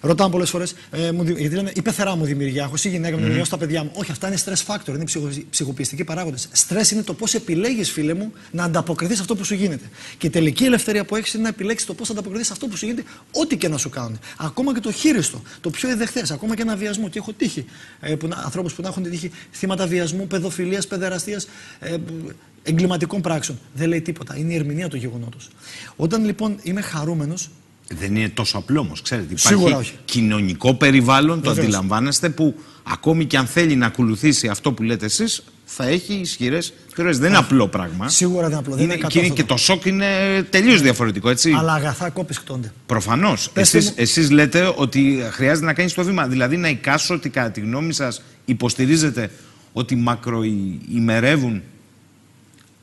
Ρωτάμε πολλές φορές, γιατί λένε η πεθερά μου δημιουργεί άγχος, η γυναίκα μου δημιουργεί τα παιδιά μου. Όχι, αυτά είναι stress factor, είναι ψυχοπιεστικοί παράγοντες. Stress είναι το πώς επιλέγεις, φίλε μου, να ανταποκριθείς σε αυτό που σου γίνεται. Και η τελική ελευθερία που έχεις είναι να επιλέξεις το πώς ανταποκριθείς σε αυτό που σου γίνεται, ό,τι και να σου κάνουν. Ακόμα και το χείριστο, το πιο εδεχθές, ακόμα και ένα βιασμό. Και έχω τύχει ανθρώπους που να έχουν τύχει θύματα βιασμού, παιδοφιλίας, παιδεραστίας, εγκληματικών πράξεων. Δεν λέει τίποτα. Είναι η ερμηνεία του γεγονότος. Όταν λοιπόν είμαι χαρούμενος. Δεν είναι τόσο απλό όμως, ξέρετε. Υπάρχει κοινωνικό περιβάλλον, το αντιλαμβάνεστε, που ακόμη και αν θέλει να ακολουθήσει αυτό που λέτε εσείς, θα έχει ισχυρές θεωρίες. Δεν είναι απλό πράγμα. Σίγουρα δεν είναι απλό. Δεν είναι και το σοκ είναι τελείως διαφορετικό, έτσι. Αλλά αγαθά κόπης κτώνται. Προφανώς. Εσείς λέτε ότι χρειάζεται να κάνεις το βήμα. Δηλαδή να εικάσω ότι κατά τη γνώμη σας υποστηρίζετε ότι μακροημερεύουν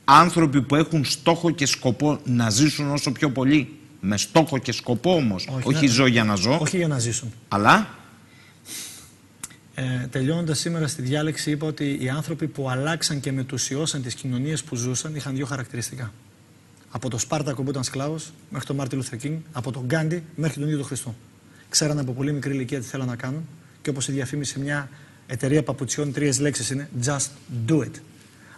άνθρωποι που έχουν στόχο και σκοπό να ζήσουν όσο πιο πολύ. Με στόχο και σκοπό όμως. Όχι ζω για να ζω. Όχι για να ζήσουν. Αλλά. Τελειώνοντας σήμερα στη διάλεξη, είπα ότι οι άνθρωποι που αλλάξαν και μετουσιώσαν τις κοινωνίες που ζούσαν είχαν δύο χαρακτηριστικά. Από τον Σπάρτακο που ήταν σκλάβος μέχρι τον Μάρτιν Λούθερ Κίνγκ, από τον Γκάντι μέχρι τον ίδιο τον Χριστό. Ξέραν από πολύ μικρή ηλικία τι θέλαν να κάνουν και όπως η διαφήμιση μια εταιρεία παπουτσιών, 3 λέξεις είναι just do it.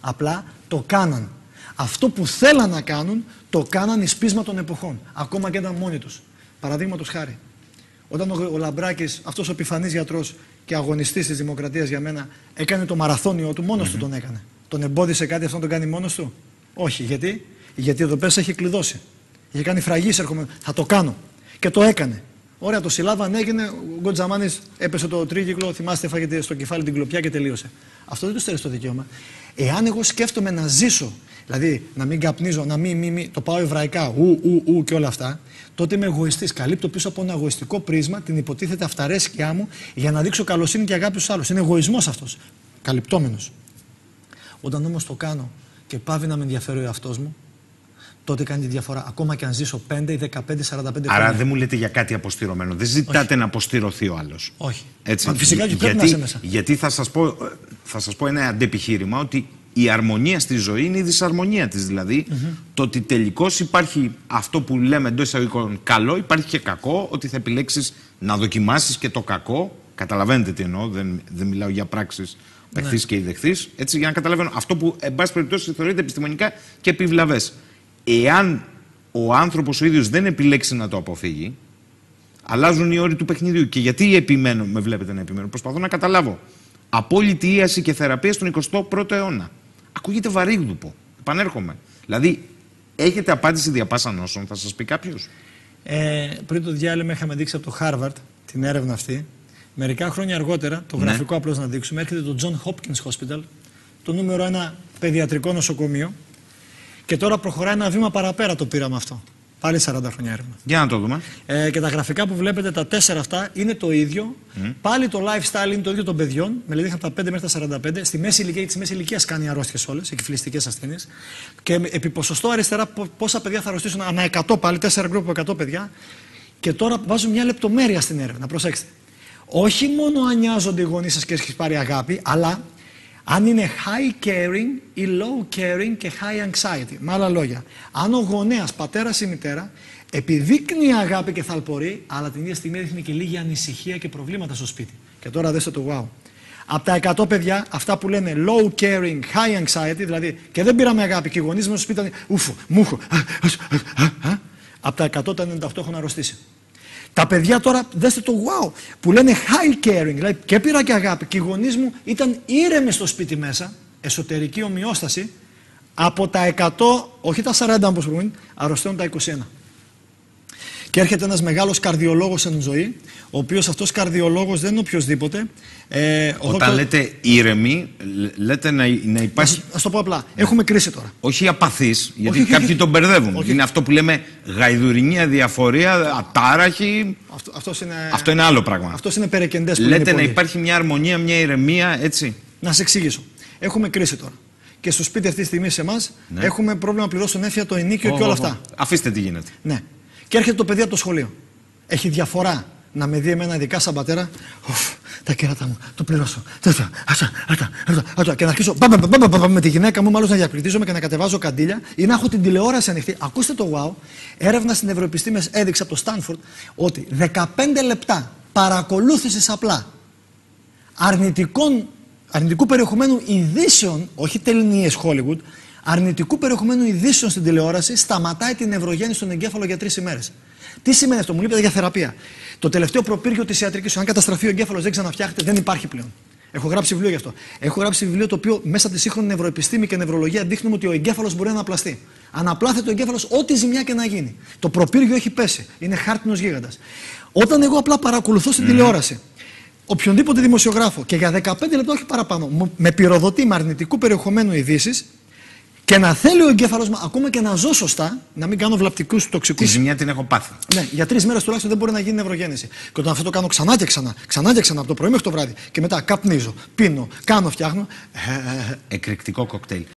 Απλά το κάναν. Αυτό που θέλαν να κάνουν, το κάναν εις πείσμα των εποχών. Ακόμα και ήταν μόνοι τους. Παραδείγματος χάρη. Όταν ο Λαμπράκης, αυτός ο επιφανής γιατρός και αγωνιστής της Δημοκρατίας για μένα, έκανε το μαραθώνιο του, μόνος του τον έκανε. Τον εμπόδισε κάτι αυτό να τον κάνει μόνος του? Όχι. Γιατί? Γιατί εδώ πέρα έχει κλειδώσει. Είχε κάνει φραγής, έρχομαι, θα το κάνω. Και το έκανε. Ωραία, το συλλάβαν, έγινε, ο Γκοτζαμάνης έπεσε το τρίγυκλο, θυμάστε, φάγεται στο κεφάλι την κλοπιά και τελείωσε. Αυτό δεν του στερεί το δικαίωμα. Εάν εγώ σκέφτομαι να ζήσω, δηλαδή να μην καπνίζω, να μην το πάω εβραϊκά, ου και όλα αυτά, τότε είμαι εγωιστής. Καλύπτω πίσω από ένα εγωιστικό πρίσμα την υποτίθεται αυταρέσκειά μου για να δείξω καλοσύνη και αγάπη στους άλλους. Είναι εγωισμός αυτός. Καλυπτόμενος. Όταν όμως το κάνω και πάβει να με ενδιαφέρει ο εαυτός μου, τότε κάνει τη διαφορά. Ακόμα και αν ζήσω 5 ή 15, 45 χρόνια. Άρα δεν μου λέτε για κάτι αποστηρωμένο. Δεν ζητάτε να αποστηρωθεί ο άλλος. Όχι. Έτσι. Φυσικά και πρέπει να είσαι μέσα. Γιατί θα σας πω ένα αντεπιχείρημα ότι η αρμονία στη ζωή είναι η δυσαρμονία της. Δηλαδή το ότι τελικώς υπάρχει αυτό που λέμε εντός εισαγωγικών καλό, υπάρχει και κακό, ότι θα επιλέξεις να δοκιμάσεις και το κακό. Καταλαβαίνετε τι εννοώ, δεν μιλάω για πράξεις δεχθείς και ιδεχθείς. Έτσι, για να καταλαβαίνω αυτό που εν πάση περιπτώσει θεωρείται επιστημονικά και επιβλαβές. Εάν ο άνθρωπος ο ίδιος δεν επιλέξει να το αποφύγει, αλλάζουν οι όροι του παιχνιδιού. Και γιατί επιμένω, με βλέπετε να επιμένω, προσπαθώ να καταλάβω. Απόλυτη ίαση και θεραπεία στον 21ο αιώνα. Ακούγεται βαρύγδουπο. Επανέρχομαι. Δηλαδή, έχετε απάντηση δια πάσα νόσων, θα σας πει κάποιος? Πριν το διάλειμμα είχαμε δείξει από το Harvard την έρευνα αυτή. Μερικά χρόνια αργότερα, το γραφικό απλώς να δείξουμε, έρχεται το John Hopkins Hospital, το νούμερο 1 παιδιατρικό νοσοκομείο. Και τώρα προχωράει ένα βήμα παραπέρα το πείραμα αυτό. Πάλι 40 χρόνια έρευνα. Για να το δούμε. Και τα γραφικά που βλέπετε, τα 4 αυτά, είναι το ίδιο. Πάλι το lifestyle είναι το ίδιο των παιδιών. Μελετήθηκαν από τα 5 μέχρι τα 45. Στη μέση ηλικία, τη μέση ηλικία κάνει αρρώστιες όλες, εκφυλιστικές ασθένειες. Και επί ποσοστό αριστερά, πόσα παιδιά θα αρρωστήσουν ανά 100 πάλι, 4 γκρουπ από 100 παιδιά. Και τώρα βάζουν μια λεπτομέρεια στην έρευνα. Προσέξτε. Όχι μόνο αν νοιάζονται οι γονείς σας και έχεις πάρει αγάπη, αλλά αν είναι high caring ή low caring και high anxiety. Με άλλα λόγια, αν ο γονέας, πατέρας ή μητέρα, επιδείκνει αγάπη και θαλπορεί, αλλά την ίδια στιγμή δείχνει και λίγη ανησυχία και προβλήματα στο σπίτι. Και τώρα δέστε το wow. Από τα 100 παιδιά, αυτά που λένε low caring, high anxiety, δηλαδή και δεν πήραμε αγάπη και οι γονείς μας στο σπίτι ήταν ούφου, μούχου, από τα 100 τα 98 έχουν αρρωστήσει. Τα παιδιά τώρα, δέστε το wow, που λένε high caring, δηλαδή και πήρα και αγάπη και οι γονείς μου ήταν ήρεμοι στο σπίτι μέσα, εσωτερική ομοιόσταση, από τα 100, όχι τα 40 όπως προηγούμενοι, αρρωσταίνουν τα 21. Και έρχεται ένας μεγάλος καρδιολόγος εν ζωή, ο οποίος αυτός καρδιολόγος δεν είναι οποιοσδήποτε. Όταν λέτε ήρεμοι, λέτε να υπάρχει. Ας το πω απλά. Έχουμε κρίση τώρα. Όχι απαθής, γιατί κάποιοι τον μπερδεύουν. Είναι αυτό που λέμε γαϊδουρινή αδιαφορία, ατάραχη. Αυτό είναι άλλο πράγμα. Αυτό είναι περεκεντές. Λέτε να υπάρχει μια αρμονία, μια ηρεμία, έτσι. Να σε εξηγήσω. Έχουμε κρίση τώρα. Και στο σπίτι αυτή τη στιγμή σε εμάς έχουμε πρόβλημα να πληρώσουν έφια, το ενίκιο και όλα αυτά. Αφήστε τι γίνεται. Ναι. Και έρχεται το παιδί από το σχολείο. Έχει διαφορά να με δει εμένα ειδικά σαν πατέρα. Τα κέρατα μου, το πληρώσω. Και να αρχίσω με τη γυναίκα μου, μάλλον να διακριτίζομαι και να κατεβάζω καντήλια ή να έχω την τηλεόραση ανοιχτή. Ακούστε το wow. Έρευνα στην Ευρωεπιστήμες έδειξε από το Στάνφορντ ότι 15 λεπτά παρακολούθησης απλά αρνητικού περιεχομένου ειδήσεων, όχι ταινίες Hollywood, αρνητικού περιεχομένου ειδήσεων στην τηλεόραση, σταματάει την νευρογέννηση στον εγκέφαλο για 3 ημέρες. Τι σημαίνει αυτό, μου είπατε για θεραπεία. Το τελευταίο προπύργιο της ιατρικής, αν καταστραφεί ο εγκέφαλος, δεν ξαναφτιάχεται, δεν υπάρχει πλέον. Έχω γράψει βιβλίο γι' αυτό. Έχω γράψει βιβλίο το οποίο μέσα από τη σύγχρονη νευροεπιστήμη και νευρολογία δείχνουμε ότι ο εγκέφαλος μπορεί να αναπλαστεί. Αναπλάθεται ο εγκέφαλος ό,τι ζημιά και να γίνει. Το προπύργιο έχει πέσει. Είναι χάρτινος γίγαντας. Όταν εγώ απλά παρακολουθώ στην τηλεόραση οποιονδήποτε δημοσιογράφο και για 15 λεπτά, όχι παραπάνω, με πυροδοτεί με αρνητικού περιεχομένου ειδήσεις και να θέλει ο εγκέφαλος μου ακόμα και να ζω σωστά, να μην κάνω βλαπτικούς τοξικούς. Τη ζημιά την έχω πάθει. Ναι, για 3 μέρες τουλάχιστον δεν μπορεί να γίνει νευρογέννηση. Και όταν αυτό το κάνω ξανά και ξανά, ξανά και ξανά, από το πρωί μέχρι το βράδυ, και μετά καπνίζω, πίνω, κάνω, φτιάχνω. Εκρηκτικό κοκτέιλ.